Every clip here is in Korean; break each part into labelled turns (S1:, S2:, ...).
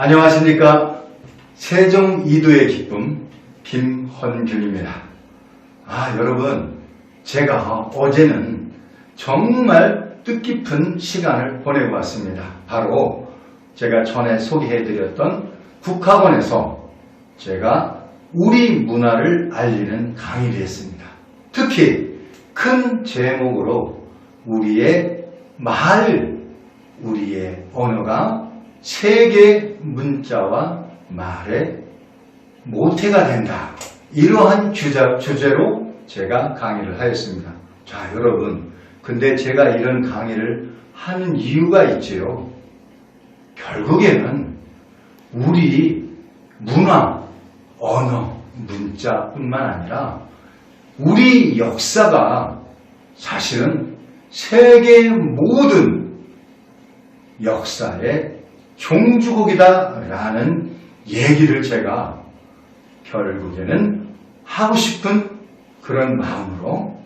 S1: 안녕하십니까. 세종 이도의 기쁨 김헌균입니다. 여러분, 제가 어제는 정말 뜻깊은 시간을 보내고 왔습니다. 바로 제가 전에 소개해드렸던 국학원에서 제가 우리 문화를 알리는 강의를 했습니다. 특히 큰 제목으로 우리의 말, 우리의 언어가 세계 문자와 말의 모태가 된다. 이러한 주제로 제가 강의를 하였습니다. 자, 여러분, 근데 제가 이런 강의를 하는 이유가 있지요. 결국에는 우리 문화, 언어, 문자뿐만 아니라 우리 역사가 사실은 세계 모든 역사의 종주국이다라는 얘기를 제가 결국에는 하고 싶은 그런 마음으로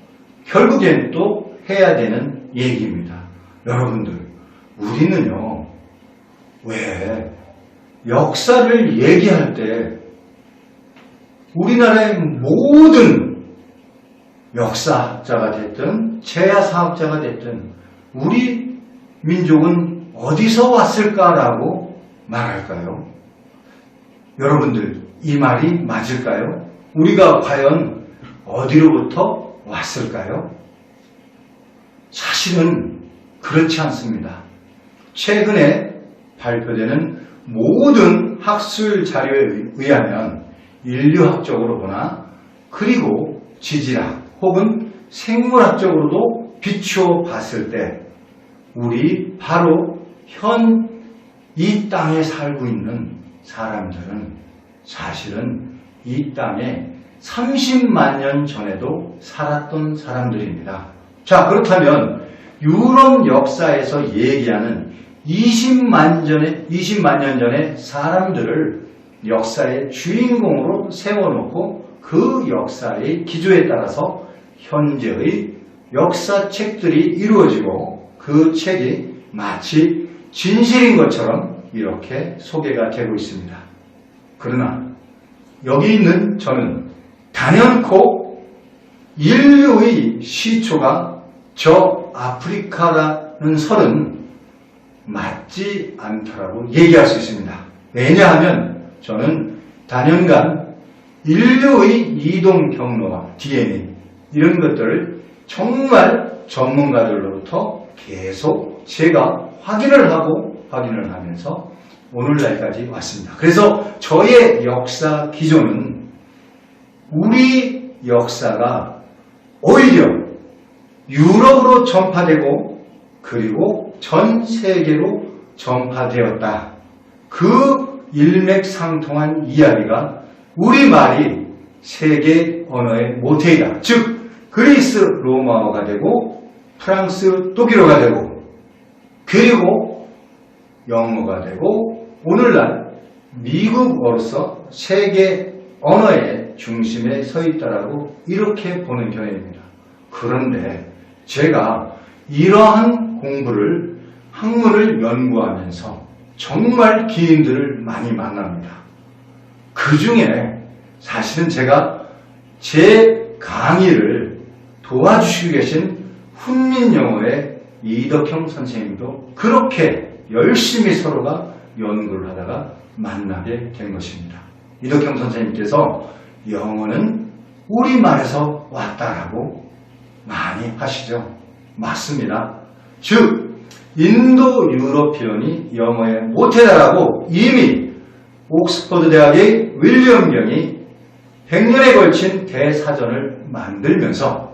S1: 결국에는 또 해야 되는 얘기입니다. 여러분들, 우리는요, 왜 역사를 얘기할 때 우리나라의 모든 역사학자가 됐든 제야사학자가 됐든 우리 민족은 어디서 왔을까라고 말할까요? 여러분들, 이 말이 맞을까요? 우리가 과연 어디로부터 왔을까요? 사실은 그렇지 않습니다. 최근에 발표되는 모든 학술 자료에 의하면 인류학적으로 보나 그리고 지질학 혹은 생물학적으로도 비추어 봤을 때 우리 바로 현 이 땅에 살고 있는 사람들은 사실은 이 땅에 30만 년 전에도 살았던 사람들입니다. 자, 그렇다면 유럽 역사에서 얘기하는 20만 년 전의 사람들을 역사의 주인공으로 세워놓고 그 역사의 기조에 따라서 현재의 역사책들이 이루어지고 그 책이 마치 진실인 것처럼 이렇게 소개가 되고 있습니다. 그러나 여기 있는 저는 단연코 인류의 시초가 저 아프리카라는 설은 맞지 않다라고 얘기할 수 있습니다. 왜냐하면 저는 단연간 인류의 이동 경로와 DNA 이런 것들을 정말 전문가들로부터 계속 제가 확인을 하면서 오늘날까지 왔습니다. 그래서 저의 역사 기조는 우리 역사가 오히려 유럽으로 전파되고 그리고 전 세계로 전파되었다. 그 일맥상통한 이야기가 우리말이 세계 언어의 모태이다. 즉 그리스 로마어가 되고 프랑스 독일어가 되고 그리고 영어가 되고 오늘날 미국어로서 세계 언어의 중심에 서 있다라고 이렇게 보는 견해입니다. 그런데 제가 이러한 공부를 학문을 연구하면서 정말 기인들을 많이 만납니다. 그 중에 사실은 제가 제 강의를 도와주시고 계신 훈민영어의 이덕형 선생님도 그렇게 열심히 서로가 연구를 하다가 만나게 된 것입니다. 이덕형 선생님께서 영어는 우리말에서 왔다라고 많이 하시죠. 맞습니다. 즉 인도 유러피언이 영어의 모태다라고 이미 옥스퍼드 대학의 윌리엄 경이 100년에 걸친 대사전을 만들면서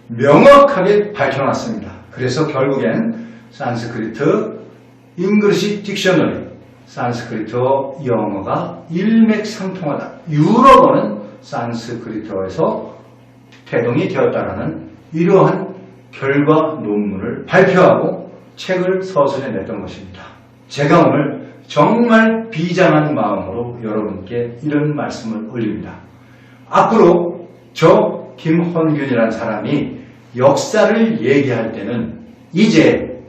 S1: 명확하게 밝혀놨습니다. 그래서 결국엔 산스크리트, 잉글리시 딕셔너리, 산스크리트어 영어가 일맥상통하다. 유럽어는 산스크리트어에서 태동이 되었다라는 이러한 결과 논문을 발표하고 책을 서술해 냈던 것입니다. 제가 오늘 정말 비장한 마음으로 여러분께 이런 말씀을 올립니다. 앞으로 저 김헌균이라는 사람이 역사를 얘기할 때는 이제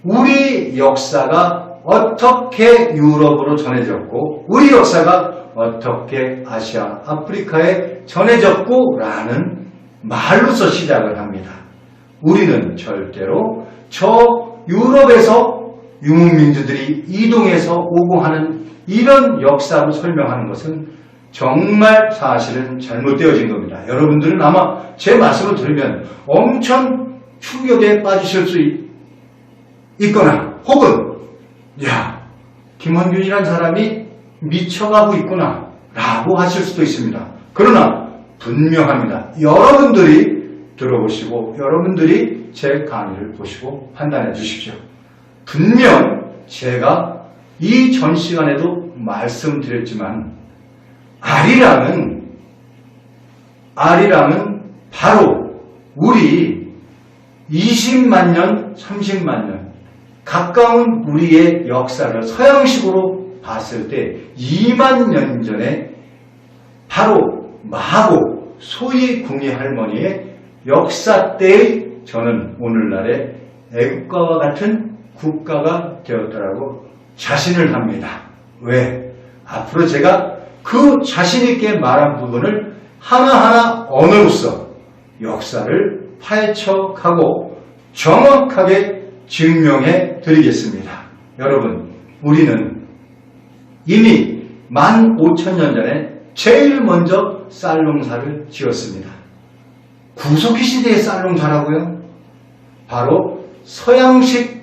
S1: 우리 역사가 어떻게 유럽으로 전해졌고 우리 역사가 어떻게 아시아, 아프리카에 전해졌고 라는 말로서 시작을 합니다. 우리는 절대로 저 유럽에서 유목민주들이 이동해서 오고 하는 이런 역사로 설명하는 것은 정말 사실은 잘못되어진 겁니다. 여러분들은 아마 제 말씀을 들으면 엄청 충격에 빠지실 수 있거나 혹은 야, 김원균이라는 사람이 미쳐가고 있구나 라고 하실 수도 있습니다. 그러나 분명합니다. 여러분들이 들어보시고 여러분들이 제 강의를 보시고 판단해 주십시오. 분명 제가 이 전 시간에도 말씀드렸지만 아리랑은 바로 우리 20만 년, 30만 년 가까운 우리의 역사를 서양식으로 봤을 때 2만 년 전에 바로 마고 소위 궁이 할머니의 역사 때의 저는 오늘날의 애국가와 같은 국가가 되었더라고 자신을 합니다. 왜? 앞으로 제가 그 자신있게 말한 부분을 하나하나 언어로서 역사를 파헤쳐가고 정확하게 증명해 드리겠습니다. 여러분, 우리는 이미 15,000년 전에 제일 먼저 쌀농사를 지었습니다. 구석기 시대의 쌀농사라고요? 바로 서양식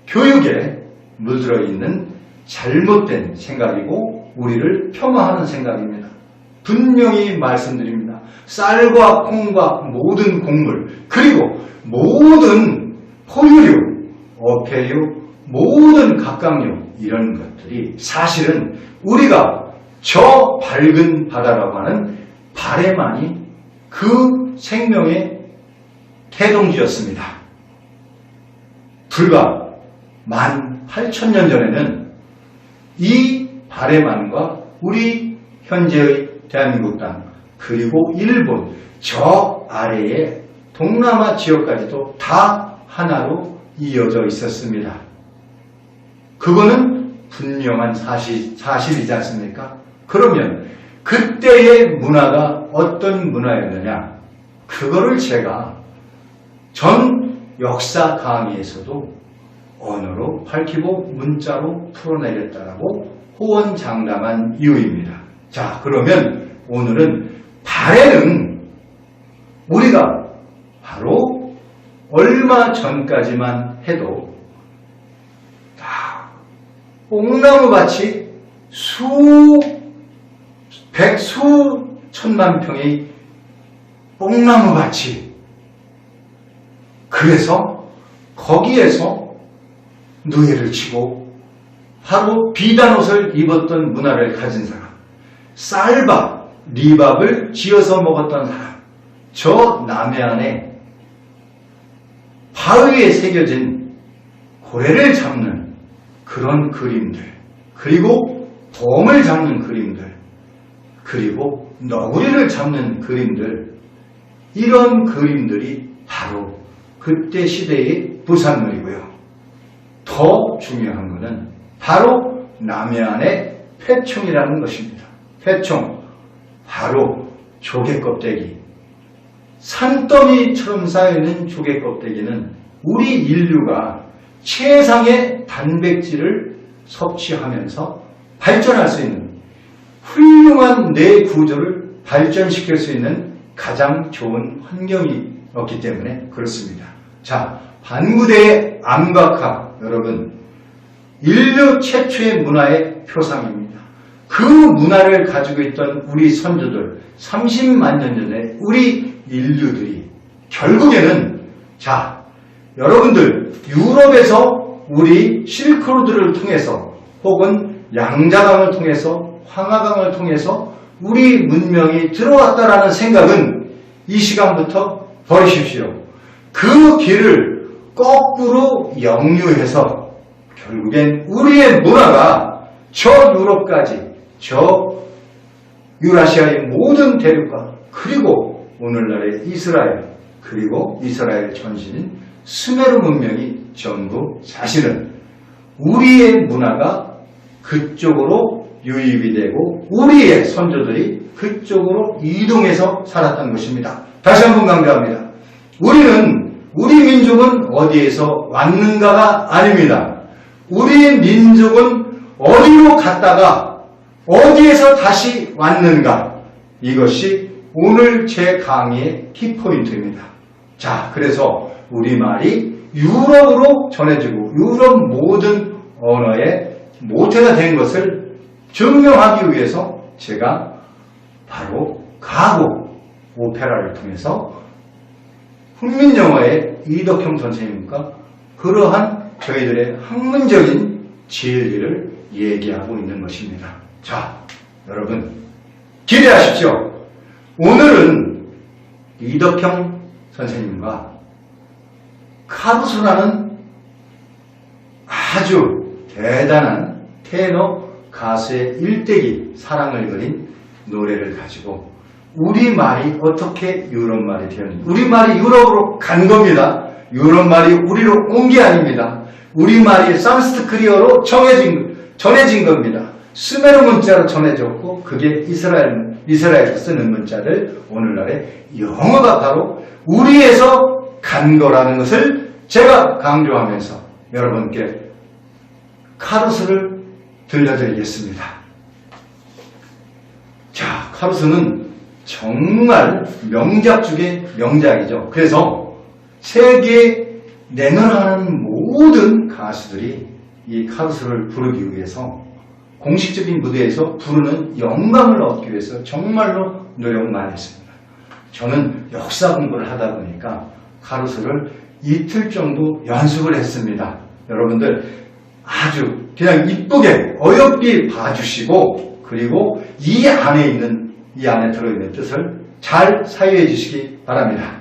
S1: 교육에 물들어 있는 잘못된 생각이고 우리를 폄하하는 생각입니다. 분명히 말씀드립니다. 쌀과 콩과 모든 곡물 그리고 모든 포유류, 어패류, 모든 각각류 이런 것들이 사실은 우리가 저 밝은 바다라고 하는 발에만이 그 생명의 태동지였습니다. 불과 18,000년 전에는 이 발해만과 우리 현재의 대한민국 땅 그리고 일본 저 아래의 동남아 지역까지도 다 하나로 이어져 있었습니다. 그거는 분명한 사실이지 않습니까? 그러면 그때의 문화가 어떤 문화였느냐? 그거를 제가 전 역사 강의에서도 언어로 밝히고 문자로 풀어내겠다라고 호언장담한 이유입니다. 자, 그러면 오늘은 발해는 우리가 바로 얼마 전까지만 해도 다 뽕나무밭이 수천만 평의 뽕나무밭이 그래서 거기에서 누에를 치고 바로 비단옷을 입었던 문화를 가진 사람, 쌀밥, 리밥을 지어서 먹었던 사람, 저 남해안에 바위에 새겨진 고래를 잡는 그런 그림들, 그리고 돔을 잡는 그림들, 그리고 너구리를 잡는 그림들, 이런 그림들이 바로 그때 시대의 부산물이고요. 더 중요한 것은 바로 남해안의 폐총이라는 것입니다. 폐총, 바로 조개 껍데기. 산더미처럼 쌓여있는 조개 껍데기는 우리 인류가 최상의 단백질을 섭취하면서 발전할 수 있는 훌륭한 뇌 구조를 발전시킬 수 있는 가장 좋은 환경이었기 때문에 그렇습니다. 자, 반구대의 암각화, 여러분, 인류 최초의 문화의 표상입니다. 그 문화를 가지고 있던 우리 선조들, 30만 년 전에 우리 인류들이 결국에는, 자, 여러분들 유럽에서 우리 실크로드를 통해서 혹은 양자강을 통해서 황하강을 통해서 우리 문명이 들어왔다라는 생각은 이 시간부터 버리십시오. 그 길을 거꾸로 역류해서 결국엔 우리의 문화가 저 유럽까지, 저 유라시아의 모든 대륙과 그리고 오늘날의 이스라엘, 그리고 이스라엘 전신인 스메르 문명이 전부 사실은 우리의 문화가 그쪽으로 유입이 되고 우리의 선조들이 그쪽으로 이동해서 살았던 것입니다. 다시 한번 강조합니다. 우리 민족은 어디에서 왔는가가 아닙니다. 우리 민족은 어디로 갔다가 어디에서 다시 왔는가, 이것이 오늘 제 강의의 키포인트입니다. 자, 그래서 우리말이 유럽으로 전해지고 유럽 모든 언어의 모태가 된 것을 증명하기 위해서 제가 바로 가곡 오페라를 통해서 훈민영어의 이덕형 선생님과 그러한 저희들의 학문적인 진리를 얘기하고 있는 것입니다. 자, 여러분 기대하십시오. 오늘은 이덕형 선생님과 카루소라는 아주 대단한 테너 가수의 일대기 사랑을 그린 노래를 가지고 우리말이 어떻게 유럽말이 되었는지, 우리말이 유럽으로 간 겁니다. 유럽말이 우리로 온 게 아닙니다. 우리말이 산스크리어로 전해진 겁니다. 스메르 문자로 전해졌고 그게 이스라엘에서 쓰는 문자를 오늘날의 영어가 바로 우리에서 간 거라는 것을 제가 강조하면서 여러분께 카루소를 들려드리겠습니다. 자, 카루소는 정말 명작 중에 명작이죠. 그래서 세계에 내노라는 모든 가수들이 이 카루소를 부르기 위해서 공식적인 무대에서 부르는 영광을 얻기 위해서 정말로 노력을 많이 했습니다. 저는 역사 공부를 하다 보니까 카루소를 이틀 정도 연습을 했습니다. 여러분들 아주 그냥 이쁘게 어여삐 봐주시고 그리고 이 안에 들어있는 뜻을 잘 사유해 주시기 바랍니다.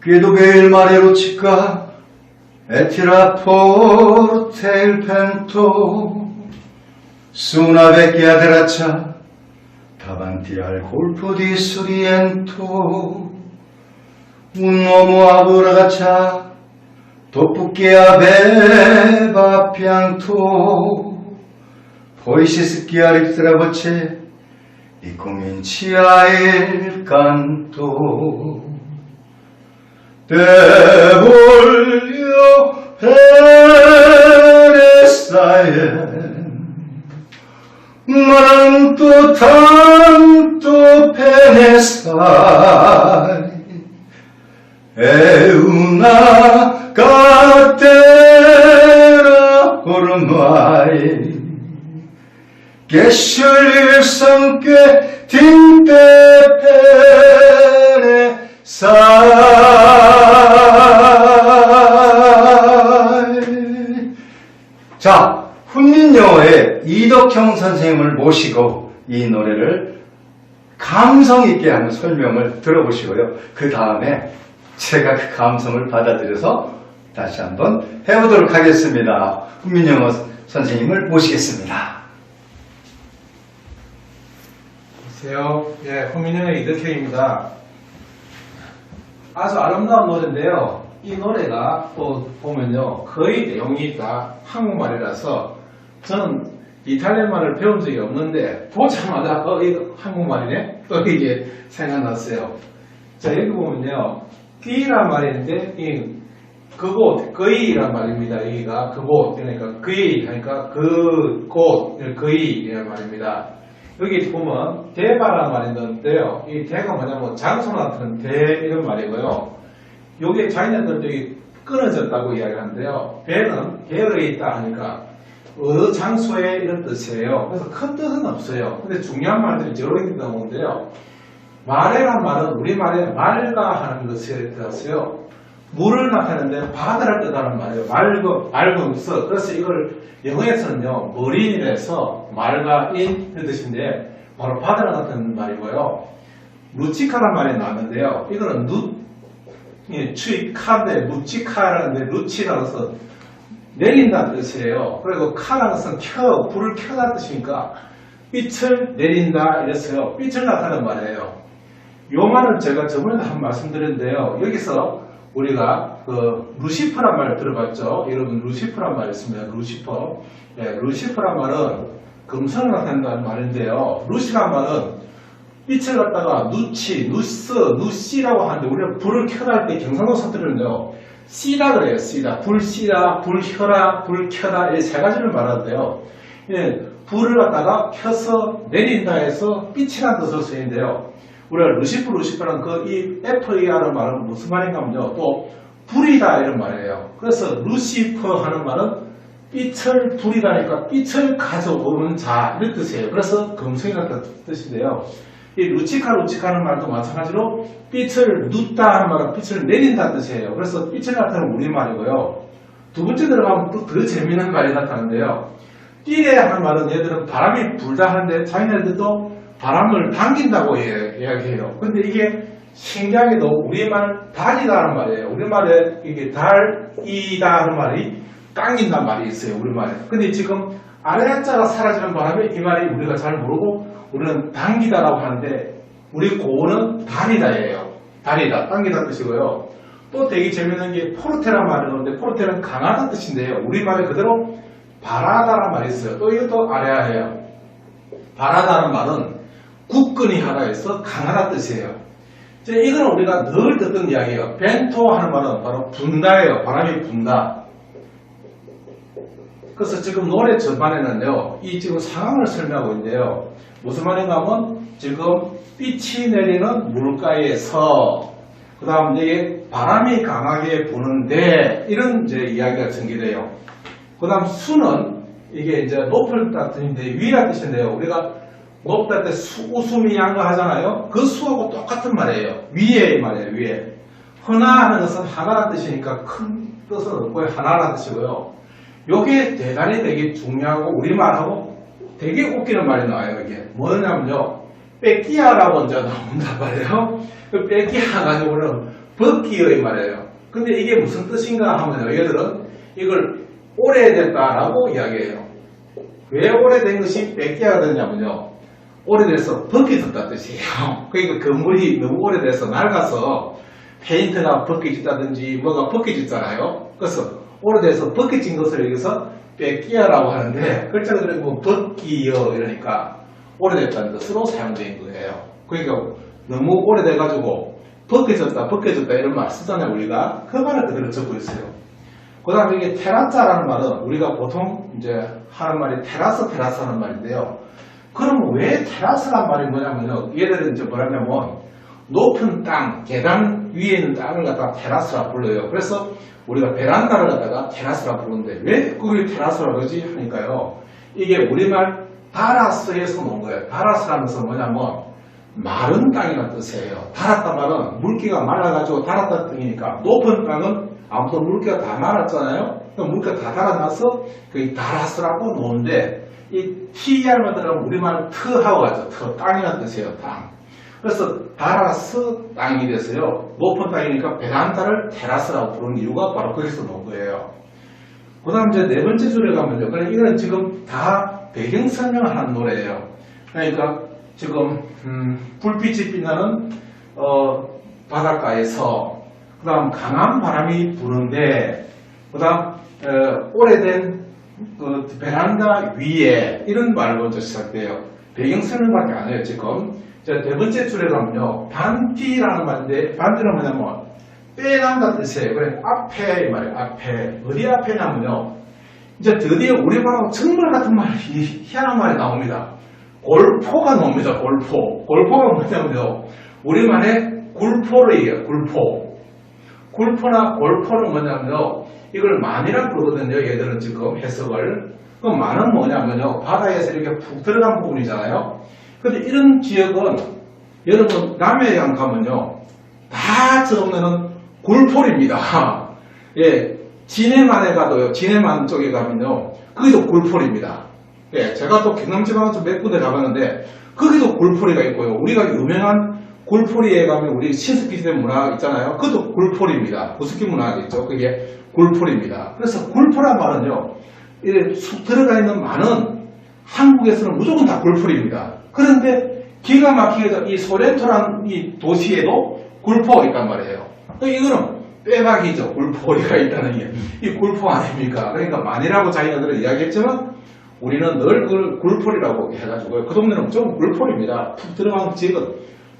S1: Chiedo che il mare luccica e tira forte il vento su una vecchia traccia davanti al colpo di Sorrento. Un uomo abbraccia dopo che aveva pianto, poi si schiarisce la voce e comincia il canto. Te voglio bene, sai, ma tanto bene sai, è una catena ormai che scioglie il sangue tinte pene sai. 자, 훈민영어의 이덕형 선생님을 모시고 이 노래를 감성 있게 하는 설명을 들어보시고요. 그 다음에 제가 그 감성을 받아들여서 다시 한번 해보도록 하겠습니다. 훈민영어 선생님을 모시겠습니다.
S2: 안녕하세요. 예, 훈민영어의 이덕형입니다. 아주 아름다운 노래인데요. 이 노래가 또 보면요, 거의 내용이 다 한국말이라서 저는 이탈리아말을 배운 적이 없는데 보자마자 이거 한국말이네? 또 이게 생각났어요. 자, 여기 보면요, 끼란 말인데 그곳, 거이란 말입니다. 여기가 그곳, 그러니까 거이 하니까 그곳, 거이란 말입니다. 여기 보면 대바란 말이 있는데요. 이 대가 뭐냐면 장소 같은 대 이런 말이고요. 요게 자기네들이 끊어졌다고 이야기하는데요. 배는 계열에 있다 하니까 어느 장소에 이런 뜻이에요. 그래서 큰 뜻은 없어요. 근데 중요한 말들이 여러 개 나오는데요. 말해란 말은 우리말에 말가 하는 것에 들어서요. 물을 나타내는데 바다를 뜻하는 말이에요. 맑음서. 그래서 이걸 영어에서는요, 머린이라서 말과 인 이런 뜻인데 바로 바다를 나타내는 말이고요. 루치카란 말이 나왔는데요. 이거는 추익카인데 루치카라는데 루치라는 것은 내린다는 뜻이에요. 그리고 카라는 것은 불을 켜다는 뜻이니까 빛을 내린다 이랬어요. 빛을 나타내는 말이에요. 요 말은 제가 저번에도 한 번 말씀드렸는데요. 여기서 우리가 그 루시퍼란 말 들어봤죠? 여러분 루시퍼란 말 있습니다. 루시퍼. 예, 루시퍼란 말은 금성을 나타낸다는 말인데요. 루시란 말은 빛을 갖다가 누치, 누스, 누씨라고 하는데 우리가 불을 켜라 할 때 경상도 사투리는요. 씨다 그래요. 씨다. 불 씨다, 불 켜라, 불 켜라 이 세 가지를 말하는데요. 예, 불을 갖다가 켜서 내린다 해서 빛이라는 뜻으로 쓰이는데요. 우리가 루시퍼는 그 이 FAR은 말은 무슨 말인가 하면요. 또 불이다 이런 말이에요. 그래서 루시퍼 하는 말은 빛을 불이라니까 빛을 가져오는 자 이런 뜻이에요. 그래서 금성이라는 뜻인데요. 이 루치카는 말도 마찬가지로 빛을 눕다 하는 말은 빛을 내린다는 뜻이에요. 그래서 빛을 나타내는 우리말이고요. 두 번째 들어가면 또 더 재미있는 말이 나타나는데요. 띠래 하는 말은 얘들은 바람이 불다 하는데 자기네들도 바람을 당긴다고 이야기해요. 근데 이게 신기하게도 우리말 달이다 하는 말이에요. 우리말에 이게 달이다 하는 말이 당긴다는 말이 있어요. 우리말에. 근데 지금 아래 한자가 사라지는 바람에 이 말이 우리가 잘 모르고 우리는 당기다라고 하는데 우리 고어는 달이다예요. 달이다. 당기다 뜻이고요. 또 되게 재밌는 게 포르테란 말이 있는데 포르테는 강하다 뜻인데요. 우리말에 그대로 바라다라는 말이 있어요. 또 이것도 아래아예요. 바라다는 말은 굳건히 하다 해서 강하다 뜻이에요. 이거는 우리가 늘 듣던 이야기예요. 벤토 하는 말은 바로 분다예요. 바람이 분다. 그래서 지금 노래 전반에는요, 이 지금 상황을 설명하고 있는데요. 무슨 말인가 하면 지금 빛이 내리는 물가에서 그 다음 이게 바람이 강하게 부는데 이런 이제 이야기가 전개돼요. 그 다음 수는 이게 이제 높을 뜻인데 위라 뜻인데요. 우리가 높다 때 웃음이 양가하잖아요. 그 수하고 똑같은 말이에요. 위에 말이에요. 위에. 하나 하는 것은 하나라는 뜻이니까 큰 뜻은 없고요. 하나라는 뜻이고요. 요게 대단히 되게 중요하고 우리말하고 되게 웃기는 말이 나와요. 이게 뭐냐면요. 뺏기야라고 이제 나온단 말이에요. 그 뺏기야가 아니고는 벗기의 말이에요. 근데 이게 무슨 뜻인가 하면요. 얘들은 이걸 오래됐다라고 이야기해요. 왜 오래된 것이 뺏기야가 되냐면요. 오래돼서 벗겨졌다는 뜻이에요. 그러니까 건물이 너무 오래돼서 낡아서 페인트가 벗겨졌다든지 뭐가 벗겨졌잖아요. 그래서 오래돼서 벗겨진 것을 여기서 뺏기야라고 하는데 글자 그대로 뭐 벗기여 이러니까 오래됐다는 뜻으로 사용된 거예요. 그러니까 너무 오래돼가지고 벗겨졌다 이런 말 쓰잖아요. 우리가 그 말을 그대로 적고 있어요. 그 다음에 이게 테라짜라는 말은 우리가 보통 이제 하는 말이 테라스 하는 말인데요. 그럼 왜 테라스란 말이 뭐냐면요. 얘들은 이제 뭐라냐면 높은 땅, 계단 위에 있는 땅을 갖다가 테라스라 불러요. 그래서 우리가 베란다를 갖다가 테라스라 부르는데 왜 그걸 테라스라 그러지 하니까요. 이게 우리말 다라스에서 놓은 거예요. 다라스라는 것은 뭐냐면 마른 땅이라는 뜻이에요. 달았단 말은 물기가 말라가지고 달았다는 뜻이니까 높은 땅은 아무튼 물기가 다 말았잖아요. 물기가 다 달아나서 그 다라스라고 놓은데 이 TR만 들어가면 우리말 트하고 가죠. 트, 땅이라는 뜻이에요. 땅. 그래서 다라스 땅이 돼서요. 높은 땅이니까 베란다를 테라스라고 부르는 이유가 바로 거기서 놓은 거예요. 그 다음 이제 네 번째 줄에 가면요. 그러니까 이거는 지금 다 배경 설명을 하는 노래예요. 그러니까 지금 불빛이 빛나는 바닷가에서 그 다음 강한 바람이 부는데 그 다음 오래된 그 베란다 위에 이런 말로 먼저 시작돼요. 배경 설명밖에 안 해요. 지금 네 번째 줄에 가면요. 반디라는 말인데 반디는 뭐냐면 빼간다는 뜻이에요. 그래 앞에 이 말이에요. 앞에 어디 앞에냐면요. 이제 드디어 우리말하고 정말 같은 말이 희한한 말이 나옵니다. 골포가 나옵니다. 골포가 뭐냐면요. 우리말에 굴포래요. 굴포나 골포는 뭐냐면요. 이걸 만이라고 부르거든요. 얘들은 지금 해석을. 그럼 만은 뭐냐면요. 바다에서 이렇게 푹 들어간 부분이잖아요. 근데 이런 지역은 여러분 남해안 가면요. 다 저으면은 굴포입니다. 예. 진해만에 가도요. 진해만 쪽에 가면요. 거기도 굴포입니다. 예. 제가 또 경남지방에서 몇 군데 가봤는데 거기도 굴포리가 있고요. 우리가 유명한 굴포리에 가면 우리 신스키시대 문화 있잖아요. 그것도 굴포리입니다. 부스키 문화가 있죠. 그게 굴포리입니다. 그래서 굴포란 말은요. 이렇게 쑥 들어가 있는 말은 한국에서는 무조건 다 굴포리입니다. 그런데 기가 막히게 이 소렌토라는 이 도시에도 굴포가 있단 말이에요. 이거는 빼박이죠. 굴포리가 있다는 게. 이 굴포 아닙니까? 그러니까 만이라고 자기네들은 이야기했지만 우리는 늘 그걸 굴포리라고 해가지고요. 그 동네는 좀 굴포리입니다. 푹 들어간 지역은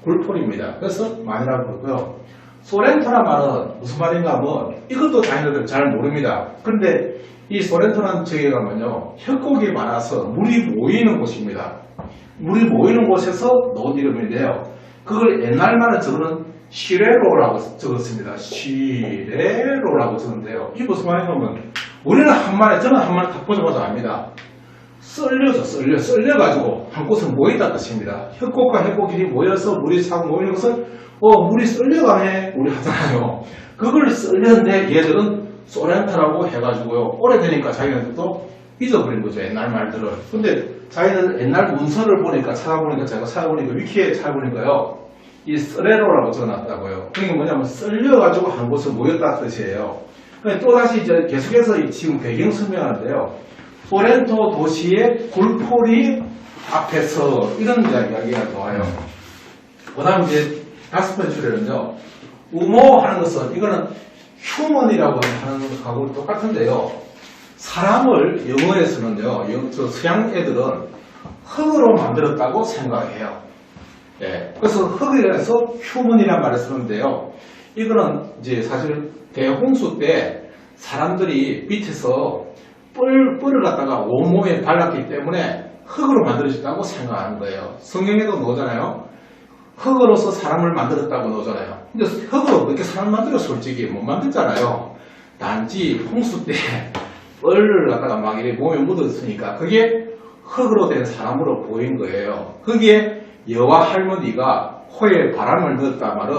S2: 굴포리입니다. 그래서 만이라고 그러고요. 소렌토란 말은 무슨 말인가 하면 이것도 자기네들 잘 모릅니다. 근데 이 소렌토라는 지역에 가면요. 협곡이 많아서 물이 모이는 곳입니다. 물이 모이는 곳에서 넣은 이름인데요. 그걸 옛날 말은 저거는 시레로라고 적었습니다. 시레로라고 적었는데요. 이게 무슨 말이냐면 우리는 한마디, 저는 한마디 딱 보자마자 압니다. 썰려서 썰려가지고 한 곳에 모인다 뜻입니다. 협곡과 협곡끼리 모여서 물이 차고 모이는 것은 물이 썰려가네 우리 하잖아요. 그걸 썰렸는데 얘들은 소렌토라고 해가지고요. 오래되니까 자기네들도 잊어버린 거죠. 옛날 말들을. 근데 자기는 옛날 문서를 보니까 찾아보니까 제가 찾아보니까 위키에 찾아보니까요. 이 썰레로라고 적어놨다고요. 그게 뭐냐면 썰려가지고 한 곳에 모였다 뜻이에요. 또다시 이제 계속해서 지금 배경 설명하는데요. 소렌토 도시의 굴포리 앞에서 이런 이야기가 나와요. 그 다음 이제 다섯 번째 줄에는요. 우모 하는 것은 이거는 휴먼이라고 하는 거하고 똑같은데요. 사람을 영어에서는요. 저 서양 애들은 흙으로 만들었다고 생각해요. 예, 그래서 흙이라서 휴먼이라는 말을 쓰는데요. 이거는 이제 사실 대홍수 때 사람들이 밑에서 뿔을 갖다가 온몸에 발랐기 때문에 흙으로 만들어졌다고 생각하는 거예요. 성경에도 나오잖아요. 흙으로서 사람을 만들었다고 나오잖아요. 근데 흙으로 그렇게 사람 만들어 솔직히 못 만들잖아요. 단지 홍수 때 뻘을 갖다가 막 이렇게 몸에 묻었으니까 그게 흙으로 된 사람으로 보인 거예요. 거기에 여호와 할머니가 코에 바람을 넣었다 말은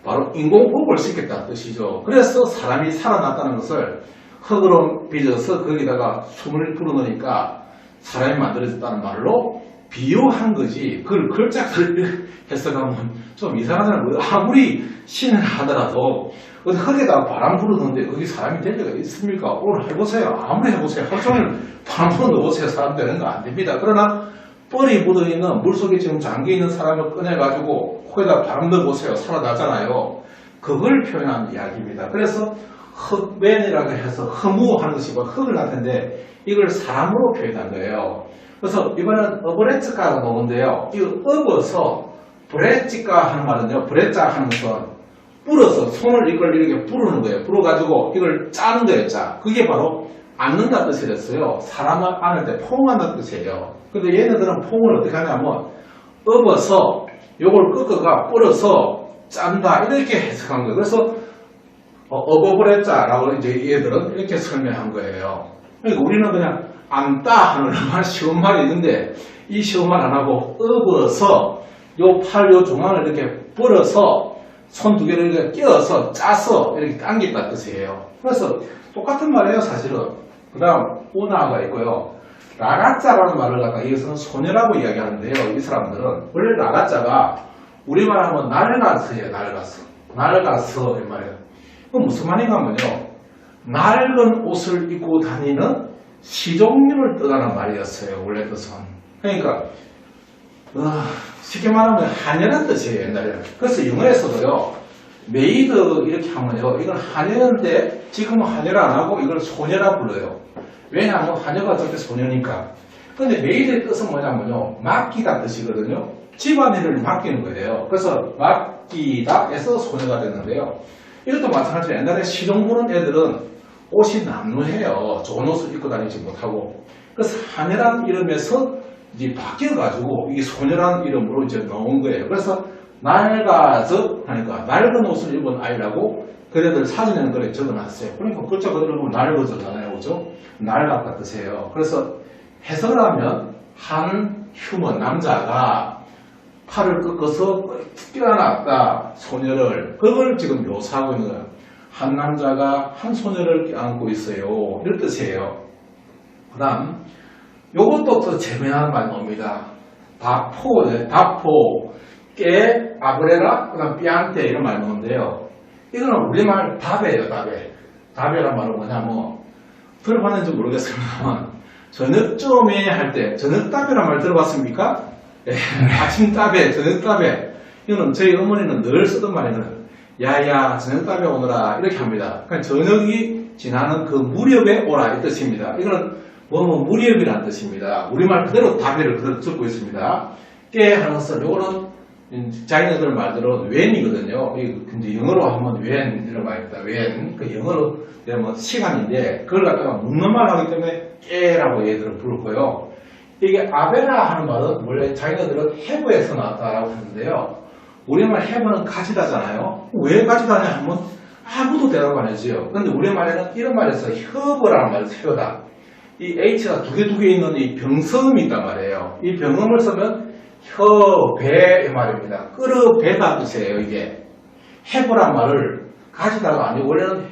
S2: 바로 인공호흡을 시켰다는 뜻이죠. 그래서 사람이 살아났다는 것을 흙으로 빚어서 거기다가 숨을 불어넣으니까 사람이 만들어졌다는 말로 비유한 거지. 그걸 글자를 해석하면 좀 이상하잖아요. 아무리 신을 하더라도 어디 흙에다가 바람 불어넣는데 거기 사람이 될 리가 있습니까? 오늘 해보세요. 아무리 해보세요. 하루 종일 바람 불어넣으세요. 사람 되는 거 안 됩니다. 그러나 뻘이 묻어있는 물속에 지금 잠겨있는 사람을 꺼내가지고 코에다 바람 넣어보세요. 살아나잖아요. 그걸 표현한 이야기입니다. 그래서 흙맨이라고 해서 허무하는 것이 흙을 나타내는데 이걸 사람으로 표현한 거예요. 그래서 이번에는 어브레츠카가 나오는데요. 이거 업어서 브레치카 하는 말은요. 브레짜 하는 것은 불어서 손을 이걸 이렇게 부르는 거예요. 불어가지고 이걸 짜는 거예요. 짜. 그게 바로 앉는다 뜻이 됐어요. 사람을 안을 때 포옹한다 뜻이에요. 근데 얘네들은 포옹을 어떻게 하냐면 업어서 요걸 꺾어가 불어서 짠다 이렇게 해석한 거예요. 그래서 어버브레짜라고 이제 얘들은 이렇게 설명한 거예요. 그러니까 우리는 그냥 앉다 하는 얼마나 쉬운 말이 있는데 이 쉬운 말 안 하고 업어서 요 팔 요 중앙을 이렇게 불어서 손 두 개를 이렇게 끼워서 짜서 이렇게 당긴다 뜻이에요. 그래서 똑같은 말이에요 사실은. 그 다음 우나가 있고요. 라가짜라는 말을 갖다가 이것은 소녀라고 이야기하는데요. 이 사람들은 원래 라가짜가 우리말 하면 낡았어요. 낡았어 이 말이에요. 그건 무슨 말인가 하면요. 낡은 옷을 입고 다니는 시종류를 뜻하는 말이었어요. 원래 뜻은. 그러니까 쉽게 말하면 하녀란 뜻이에요. 옛날에. 그래서 영어에서도요. 메이드 이렇게 하면요. 이건 하녀인데 지금은 하녀를 안 하고 이걸 소녀라 불러요. 왜냐하면 하녀가 저렇게 소녀니까. 근데 메이드의 뜻은 뭐냐면요. 맡기다 뜻이거든요. 집안일을 맡기는 거예요. 그래서 맡기다 해서 소녀가 됐는데요. 이것도 마찬가지로 옛날에 시종 부는 애들은 옷이 남루해요. 좋은 옷을 입고 다니지 못하고. 그래서 하녀란 이름에서 이제 바뀌어가지고 이게 소녀란 이름으로 이제 나온 거예요. 그래서 낡아서 하니까 낡은 옷을 입은 아이라고 그래들 사진에는 그래 적어놨어요. 그러니까 글자 그대로 보면 낡아졌잖아요. 그죠? 낡았다 뜻이에요. 그래서 해석을 하면 한 휴먼 남자가 팔을 꺾어서 껴안았다 소녀를. 그걸 지금 묘사하고 있는 거예요. 한 남자가 한 소녀를 껴안고 있어요. 이런 뜻이에요. 그 다음 요것도 더 재미난 말이 나옵니다. 다포 깨 아브레라 그 다음 삐안테 이런 말이 나오는데요. 이거는 우리말 다베예요. 다베란 말은 뭐냐면 들어봤는지 모르겠습니다만 저녁쯤에 할 때 저녁 다베란 말 들어봤습니까? 네. 아침 다베 저녁 다베 이거는 저희 어머니는 늘 쓰던 말이거든요. 야야 저녁밥에 오너라 이렇게 합니다. 그러니까 저녁이 지나는 그 무렵에 오라 이 뜻입니다. 이거는 뭐 무렵이라는 뜻입니다. 우리말 그대로 답변을 그대로 듣고 있습니다. 깨 하는 것은 요거는 자기네들 말대로 when이거든요. 이제 영어로 하면 when 이런 말입니다. when 그 영어로 되면 시간인데 그걸 갖다가 묻는 말 하기 때문에 깨라고 얘들을 부르고요. 이게 아베라 하는 말은 원래 자기네들은 have에서 나왔다라고 하는데요. 우리말 have는 가지다잖아요. 왜 가지다냐 하면 아무도 대답 안 해줘요. 근데 우리말에는 이런 말에서 협어라는 말을 세우다. 이 H가 두 개 있는 이 병성음이 있단 말이에요. 이 병음을 쓰면 혀배 이 말입니다. 끌어배다 뜻이에요. 이게 해보란 말을 가지다가 아니고 원래는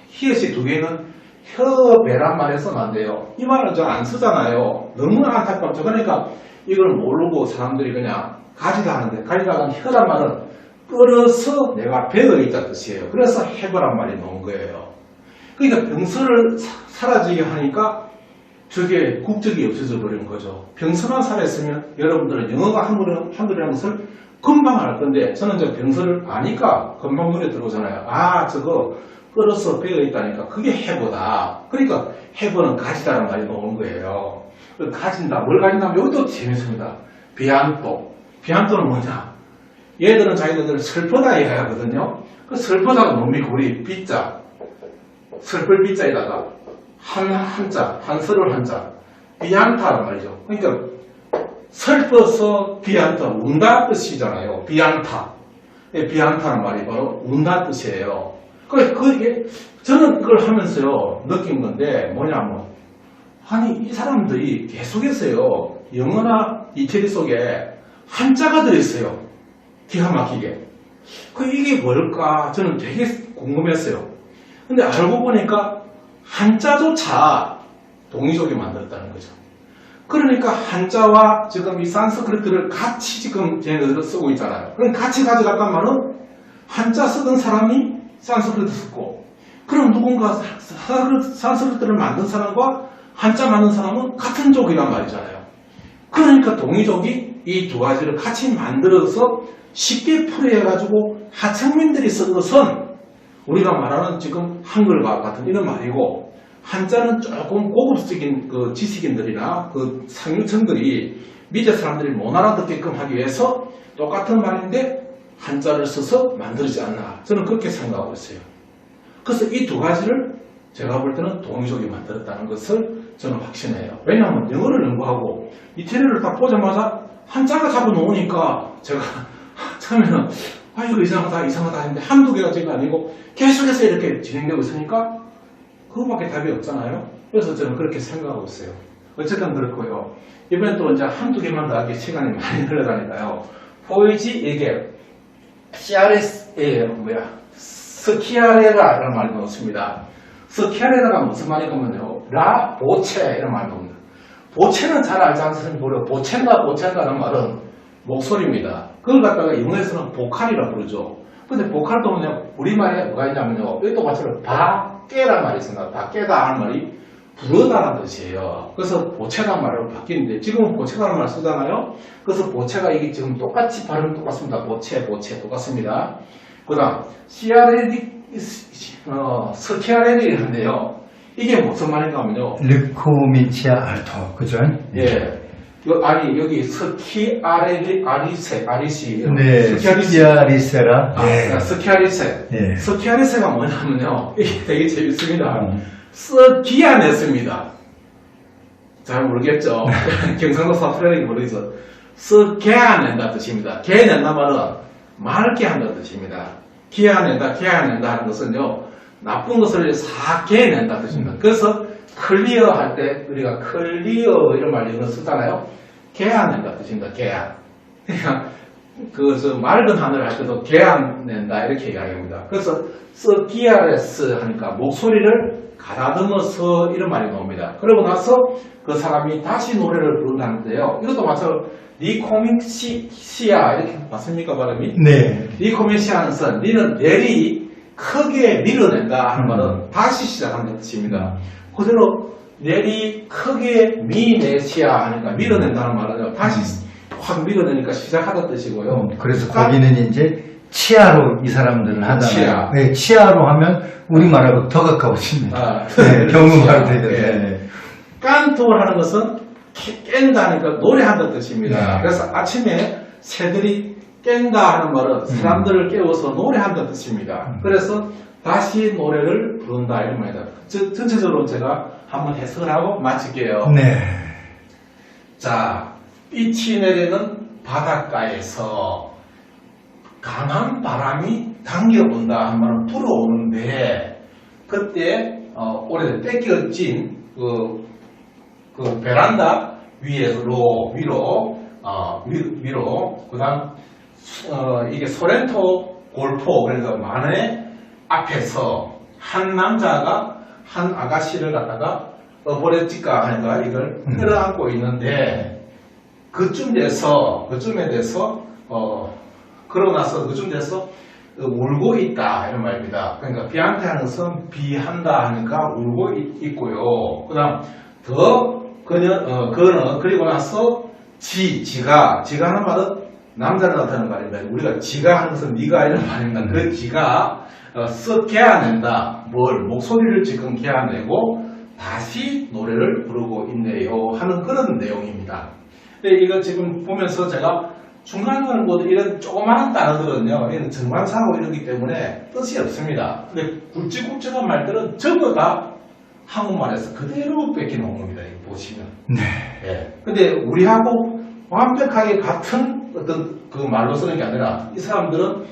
S2: 히읗이 두 개는 혀배란 말에서 난대요. 이 말은 저 안 쓰잖아요. 너무 안타깝죠. 그러니까 이걸 모르고 사람들이 그냥 가지다 하는데 가지다가 혀란 말은 끌어서 내가 배어 있다 뜻이에요. 그래서 해보란 말이 나온 거예요. 그러니까 병서를 사라지게 하니까 저게 국적이 없어져 버린 거죠. 병서만 살아있으면 여러분들은 영어가 한글이라는 것을 금방 알 건데 저는 저 병서를 아니까 금방 눈에 들어오잖아요. 아 저거 끌어서 배어 있다니까 그게 해보다. 그러니까 해보는 가지다라는 말이 나온 거예요. 가진다. 뭘 가진다면 여기도 재밌습니다. 비안토. 비안토는 뭐냐? 얘들은 자기들 슬프다 이해하거든요. 그 슬프다가 뭡니까? 우리 비자. 슬플 비자에다가 한자, 한서를 한자, 비안타란 말이죠. 그러니까 슬퍼서 비안타, 운다 뜻이잖아요. 비안타. 비안타는 말이 바로 운다 뜻이에요. 그게 저는 그걸 하면서요 느낀 건데 뭐냐면 아니 이 사람들이 계속해서요 영어나 이태리 속에 한자가 들어있어요. 기가 막히게. 이게 뭘까 저는 되게 궁금했어요. 근데 알고 보니까 한자조차 동이족이 만들었다는 거죠. 그러니까 한자와 지금 이 산스크리트를 같이 지금 쟤네들은 쓰고 있잖아요. 그럼 같이 가져갔단 말은 한자 쓰던 사람이 산스크리트 쓰고 그럼 누군가 산스크리트를 만든 사람과 한자 만든 사람은 같은 족이란 말이잖아요. 그러니까 동이족이 이 두 가지를 같이 만들어서 쉽게 풀이해가지고 하층민들이 쓴 것은 우리가 말하는 지금 한글과 같은 이런 말이고 한자는 조금 고급적인 그 지식인들이나 그 상류층들이 밑에 사람들이 못 알아듣게끔 하기 위해서 똑같은 말인데 한자를 써서 만들지 않나 저는 그렇게 생각하고 있어요. 그래서 이 두 가지를 제가 볼 때는 동이족이 만들었다는 것을 저는 확신해요. 왜냐하면 영어를 연구하고 이태리를 딱 보자마자 한자가 자꾸 나오니까 제가 처음에는 이거 이상하다 했는데 한두 개가 지금 아니고 계속해서 이렇게 진행되고 있으니까 그거밖에 답이 없잖아요. 그래서 저는 그렇게 생각하고 있어요. 어쨌든 그렇고요. 이번엔 또 이제 한두 개만 더 하기 시간이 많이 흘러가니까요. 포이지 이게 스키아레라라는 말이 나왔습니다. 스키아레라가 무슨 말이냐면요. 라 보체 이런 말이 나옵니다. 보체는 잘 알지 않으시는 모르고 보체인가는 말은 목소리입니다. 그걸 갖다가 영어에서는 보컬이라고 부르죠. 근데 보컬도 뭐냐, 우리말에 뭐가 있냐면요. 여기 똑같이 밖에라는 말이 있습니다. 밖에다 하는 말이 부르다라는 뜻이에요. 그래서 보체라는 말로 바뀌는데 지금은 보체라는 말 쓰잖아요. 그래서 보체가 이게 지금 똑같이 발음 똑같습니다. 보체 똑같습니다. 그 다음 스키아레디인데요. 이게 무슨 말인가 하면요.
S1: 르코미치아 알토 그죠?
S2: 예. 여기 아리시.
S1: 네, 스키아리세라.
S2: 스키아리세.
S1: 네.
S2: 스키아리세가 뭐냐면요. 이게 되게 재밌습니다. 스키아냈습니다. 잘 모르겠죠? 경상도 사투리라는 게 모르겠어. 스키아낸다 뜻입니다. 개낸다 말은 맑게 한다 뜻입니다. 기아낸다 하는 것은요. 나쁜 것을 사개낸다 뜻입니다. 그래서 클리어 할 때 우리가 클리어 이런 말 영어 쓰잖아요. 개안낸다 뜻입니다. 개안. 그러니까 그래서 맑은 하늘 할 때도 개안낸다 이렇게 이야기합니다. 그래서 스키아레스 하니까 목소리를 가다듬어서 이런 말이 나옵니다. 그러고 나서 그 사람이 다시 노래를 부른다는데요. 이것도 마찬가지로 리코미시아 이렇게 맞습니까 발음이?
S1: 네.
S2: 리코미시아는 선 리는 내리 크게 밀어낸다 하는 말은 다시 시작한다는 뜻입니다. 그대로 내리 크게 미네시아 하니까 밀어낸다는 말은요. 다시 확 밀어내니까 시작하다 뜻이고요.
S1: 그래서 거기는 이제 치아로 이 사람들은 하잖아요.
S2: 치아.
S1: 네, 치아로 하면 우리말하고 더 가까워집니다.
S2: 아,
S1: 네, 경음하로
S2: 치아.
S1: 되거든요.
S2: 예.
S1: 네.
S2: 깐토를 하는 것은 깬다니까 노래한다는 뜻입니다.
S1: 네.
S2: 그래서 아침에 새들이 깬다 하는 말은 사람들을 깨워서 노래한다는 뜻입니다. 그래서 다시 노래를 부른다 이런 말이다. 전체적으로 제가 한번 해석을 하고 마칠게요.
S1: 네.
S2: 자, 빛이 내리는 바닷가에서 강한 바람이 당겨온다 하는 말은 불어오는데 그때 오래전 뺏겨진 그 베란다 위로 그다음 이게 소렌토 골포 그러니까 만회 앞에서 한 남자가 한 아가씨를 갖다가 어버렸지까 하니까 이걸 끌어안고 있는데 그쯤에 돼서 그러고 나서 그쯤 돼서 울고 있다 이런 말입니다. 그러니까 비한테 하는 것은 비한다 하니까 울고 있고요. 그다음 그는 그리고 나서 지가 하는 말은 남자를 나타내는 말입니다. 우리가 지가 하는 것은 네가 이런 말입니다. 그 지가 쓱 개어낸다. 목소리를 지금 개어내고 다시 노래를 부르고 있네요 하는 그런 내용입니다. 근데 이거 지금 보면서 제가 중간중간에 뭐 이런 조그마한 단어들은요, 이런 정관사고 이러기 때문에 뜻이 없습니다. 근데 굵직굵직한 말들은 전부 다 한국말에서 그대로 뺏겨놓은 겁니다. 이거 보시면.
S1: 네.
S2: 예. 근데 우리하고 완벽하게 같은 어떤 그 말로 쓰는 게 아니라 이 사람들은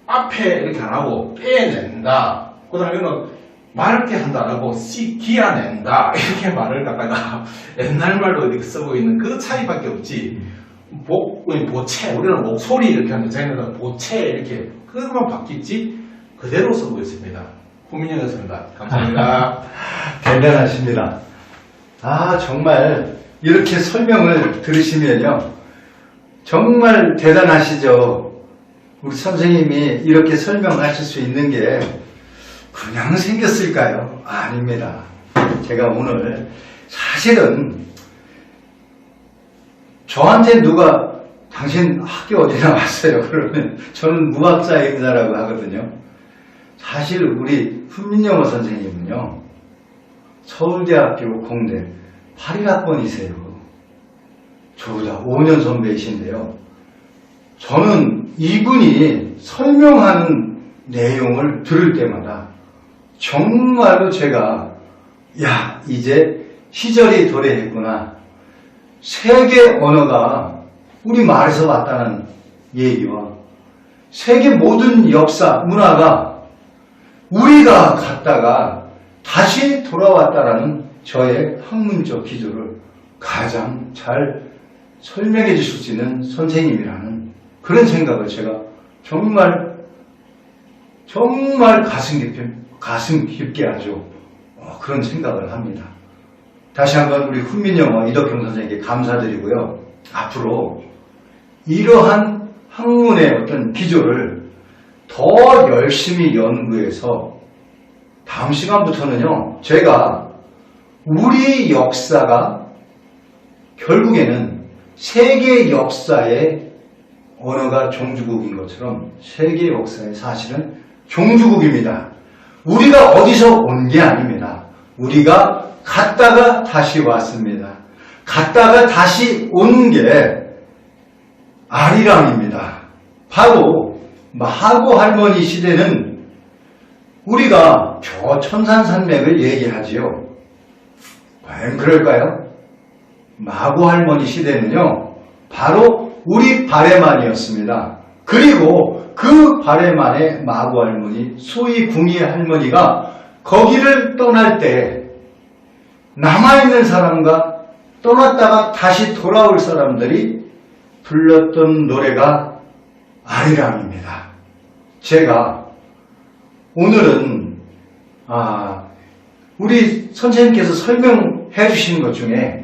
S2: 앞에 이렇게 안 하고 빼낸다. 그 다음에 이거는 맑게 한다 안 하고 기어낸다. 이렇게 말을 갖다가 옛날 말로 이렇게 쓰고 있는 그 차이밖에 없지. 보채, 우리는 목소리 이렇게 하는데 저희는 보채 이렇게 그것만 바뀌지 그대로 쓰고 있습니다. 후민영이었습니다. 감사합니다.
S1: 대단하십니다. 아, 정말 이렇게 설명을 들으시면요. 정말 대단하시죠. 우리 선생님이 이렇게 설명하실 수 있는 게 그냥 생겼을까요? 아닙니다. 제가 오늘 사실은 저한테 누가 당신 학교 어디 나왔어요? 그러면 저는 무학자 인사라고 하거든요. 사실 우리 훈민영어 선생님은요. 서울대학교 공대 81학번이세요. 저보다 5년 선배이신데요. 저는 이분이 설명하는 내용을 들을 때마다 정말로 제가 야 이제 시절이 도래했구나. 세계 언어가 우리말에서 왔다는 얘기와 세계 모든 역사, 문화가 우리가 갔다가 다시 돌아왔다라는 저의 학문적 기조를 가장 잘 설명해 주실 수 있는 선생님이라는 그런 생각을 제가 정말 가슴 깊게 아주 그런 생각을 합니다. 다시 한번 우리 훈민영어 이덕경 선생님께 감사드리고요. 앞으로 이러한 학문의 어떤 기조를 더 열심히 연구해서 다음 시간부터는요. 제가 우리 역사가 결국에는 세계 역사의 언어가 종주국인 것처럼 세계 역사의 사실은 종주국입니다. 우리가 어디서 온 게 아닙니다. 우리가 갔다가 다시 왔습니다. 갔다가 다시 온 게 아리랑입니다. 바로 마하고 할머니 시대는 우리가 천산산맥을 얘기하지요. 과연 그럴까요? 마하고 할머니 시대는요. 바로 우리 바레만이었습니다. 그리고 그 바레만의 마하고 할머니, 소위 궁이 할머니가 거기를 떠날 때 남아있는 사람과 떠났다가 다시 돌아올 사람들이 불렀던 노래가 아리랑입니다. 제가 오늘은 우리 선생님께서 설명해 주신 것 중에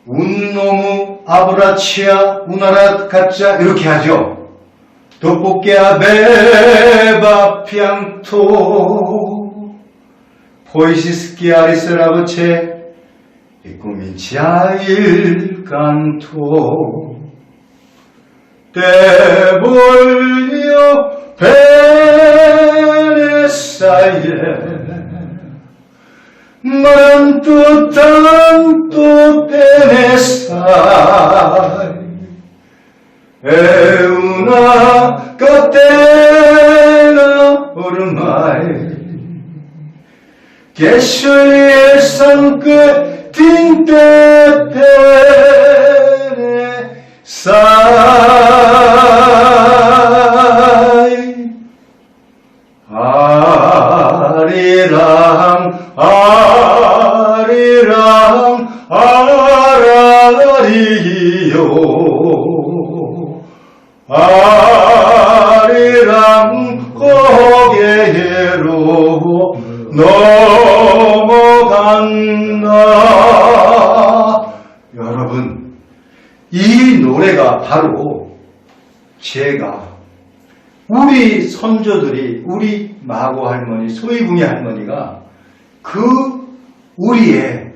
S1: 운노무 아브라치아 우나라 가짜 이렇게 하죠. 도포케아 베바피앙토 포이시스키 아리스라브체 이꾸민치아일 깐토 떼벌려 베네사에 난 또 베네사에 에우나 까테나 오르마이 게슈리에 산que tintepe sai 아리랑 아라리요 아리랑 고개로 넘어간다. 여러분, 이 노래가 바로 제가 우리 선조들이 우리 마고 할머니, 소희궁의 할머니가 그 우리의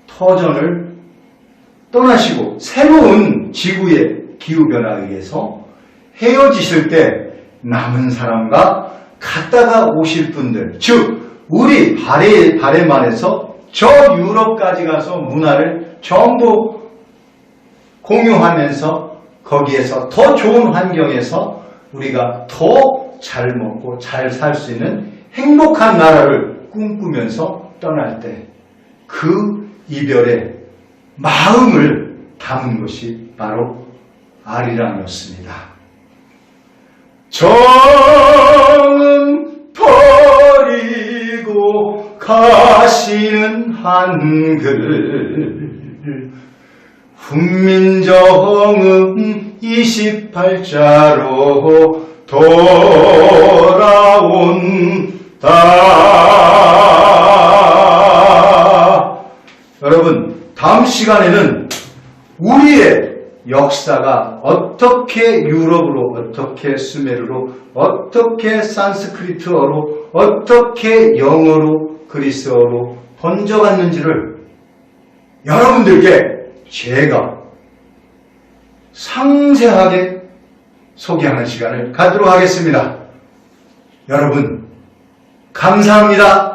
S1: 터전을 떠나시고 새로운 지구의 기후변화에 의해서 헤어지실 때 남은 사람과 갔다가 오실 분들, 즉 우리 바레만에서 저 유럽까지 가서 문화를 전부 공유하면서 거기에서 더 좋은 환경에서 우리가 더 잘 먹고 잘 살 수 있는 행복한 나라를 꿈꾸면서 떠날 때 그 이별의 마음을 담은 것이 바로 아리랑이었습니다. 정은 버리고 가시는 한글 훈민정음 28자로 돌아온다. 여러분, 다음 시간에는 우리의 역사가 어떻게 유럽으로, 어떻게 수메르로, 어떻게 산스크리트어로, 어떻게 영어로, 그리스어로 번져갔는지를 여러분들께 제가 상세하게 소개하는 시간을 갖도록 하겠습니다. 여러분, 감사합니다.